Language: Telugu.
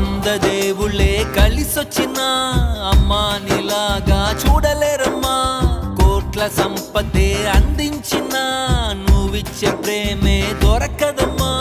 వంద దేవుళ్ళే కలిసొచ్చినా అమ్మా నీలాగా చూడలేరమ్మా. కోట్ల సంపదే అందించినా నువ్విచ్చే ప్రేమే దొరకదమ్మా.